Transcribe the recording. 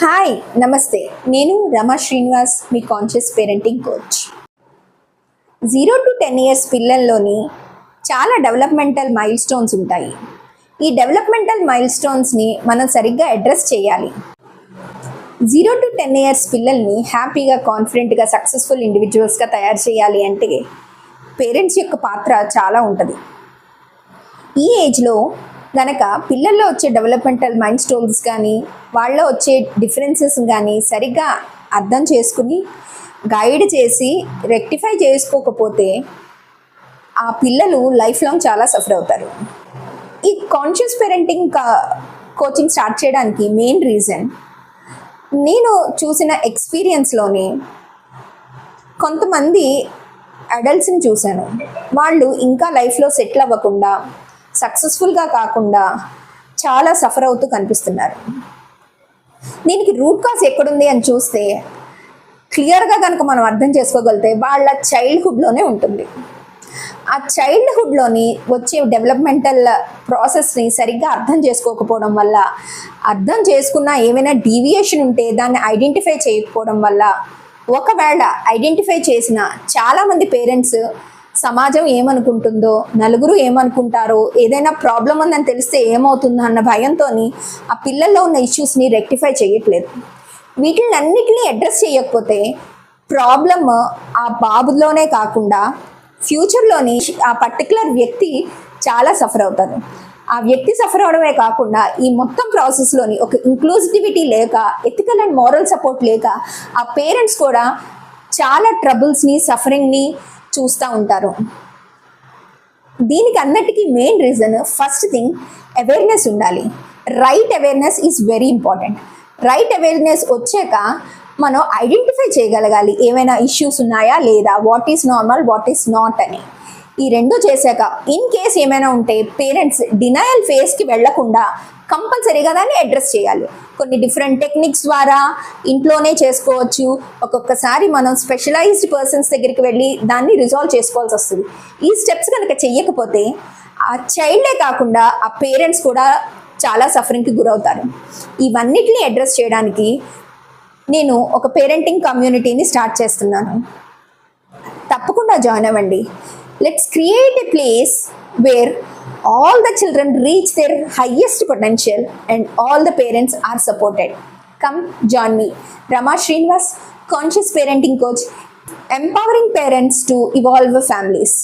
Hi నమస్తే. నేను రమా శ్రీనివాస్, మీ conscious parenting coach. 0 to 10 years పిల్లల్లోని చాలా డెవలప్మెంటల్ మైల్ స్టోన్స్ ఉంటాయి. ఈ డెవలప్మెంటల్ మైల్ స్టోన్స్ని మనం సరిగ్గా అడ్రస్ చేయాలి. 0 to 10 years పిల్లల్ని హ్యాపీగా, కాన్ఫిడెంట్గా, సక్సెస్ఫుల్ ఇండివిజువల్స్గా తయారు చేయాలి అంటే పేరెంట్స్ యొక్క పాత్ర చాలా ఉంటుంది. ఈ ఏజ్లో కనుక పిల్లల్లో వచ్చే డెవలప్మెంటల్ మైల్ స్టోన్స్ కానీ, వాళ్ళలో వచ్చే డిఫరెన్సెస్ కానీ సరిగ్గా అర్థం చేసుకుని గైడ్ చేసి రెక్టిఫై చేసుకోకపోతే ఆ పిల్లలు లైఫ్ లాంగ్ చాలా సఫర్ అవుతారు. ఈ కాన్షియస్ పేరెంటింగ్ కోచింగ్ స్టార్ట్ చేయడానికి మెయిన్ రీజన్, నేను చూసిన ఎక్స్పీరియన్స్లోని కొంతమంది అడల్ట్స్ని చూశాను. వాళ్ళు ఇంకా లైఫ్లో సెటిల్ అవ్వకుండా, సక్సెస్ఫుల్గా కాకుండా చాలా సఫర్ అవుతూ కనిపిస్తున్నారు. దీనికి రూట్ కాజ్ ఎక్కడుంది అని చూస్తే క్లియర్గా కనుక మనం అర్థం చేసుకోగలిగితే వాళ్ళ చైల్డ్హుడ్లోనే ఉంటుంది. ఆ చైల్డ్హుడ్లోని వచ్చే డెవలప్మెంటల్ ప్రాసెస్ని సరిగ్గా అర్థం చేసుకోకపోవడం వల్ల, అర్థం చేసుకున్న ఏమైనా డీవియేషన్ ఉంటే దాన్ని ఐడెంటిఫై చేయకపోవడం వల్ల, ఒకవేళ ఐడెంటిఫై చేసిన చాలామంది పేరెంట్స్ సమాజం ఏమనుకుంటుందో, నలుగురు ఏమనుకుంటారో, ఏదైనా ప్రాబ్లం ఉందని తెలిస్తే ఏమవుతుందో అన్న భయంతో ఆ పిల్లల్లో ఉన్న ఇష్యూస్ని రెక్టిఫై చేయట్లేదు. వీటిలన్నిటిని అడ్రస్ చేయకపోతే ప్రాబ్లమ్ ఆ బాబులోనే కాకుండా ఫ్యూచర్లోని ఆ పర్టికులర్ వ్యక్తి చాలా సఫర్ అవుతారు. ఆ వ్యక్తి సఫర్ అవడమే కాకుండా ఈ మొత్తం ప్రాసెస్లోని ఒక ఇంక్లూజివిటీ లేక, ఎథికల్ అండ్ మోరల్ సపోర్ట్ లేక ఆ పేరెంట్స్ కూడా చాలా ట్రబుల్స్ని, సఫరింగ్ని చూస్తూ ఉంటారు. దీనికి అన్నిటికీ main reason, first thing awareness ఉండాలి. Right awareness is very important. Right awareness వచ్చాక మనం ఐడెంటిఫై చేయగలగాలి ఏమైనా ఇష్యూస్ ఉన్నాయా లేదా, what is normal, what is not అని. ఈ రెండు చేశాక ఇన్ కేస్ ఏమైనా ఉంటే పేరెంట్స్ డినయల్ ఫేస్కి వెళ్లకుండా కంపల్సరీగా దాన్ని అడ్రస్ చేయాలి. కొన్ని డిఫరెంట్ టెక్నిక్స్ ద్వారా ఇంట్లోనే చేసుకోవచ్చు. ఒక్కొక్కసారి మనం స్పెషలైజ్డ్ పర్సన్స్ దగ్గరికి వెళ్ళి దాన్ని రిజాల్వ్ చేసుకోవాల్సి వస్తుంది. ఈ స్టెప్స్ కనుక చెయ్యకపోతే ఆ చైల్డే కాకుండా ఆ పేరెంట్స్ కూడా చాలా సఫరింగ్కి గురవుతారు. ఇవన్నిటిని అడ్రస్ చేయడానికి నేను ఒక పేరెంటింగ్ కమ్యూనిటీని స్టార్ట్ చేస్తున్నాను. తప్పకుండా జాయిన్ అవ్వండి. Let's create a place where all the children reach their highest potential and all the parents are supported. Come join me, Rama Srinivas, Conscious Parenting Coach, empowering parents to evolve families.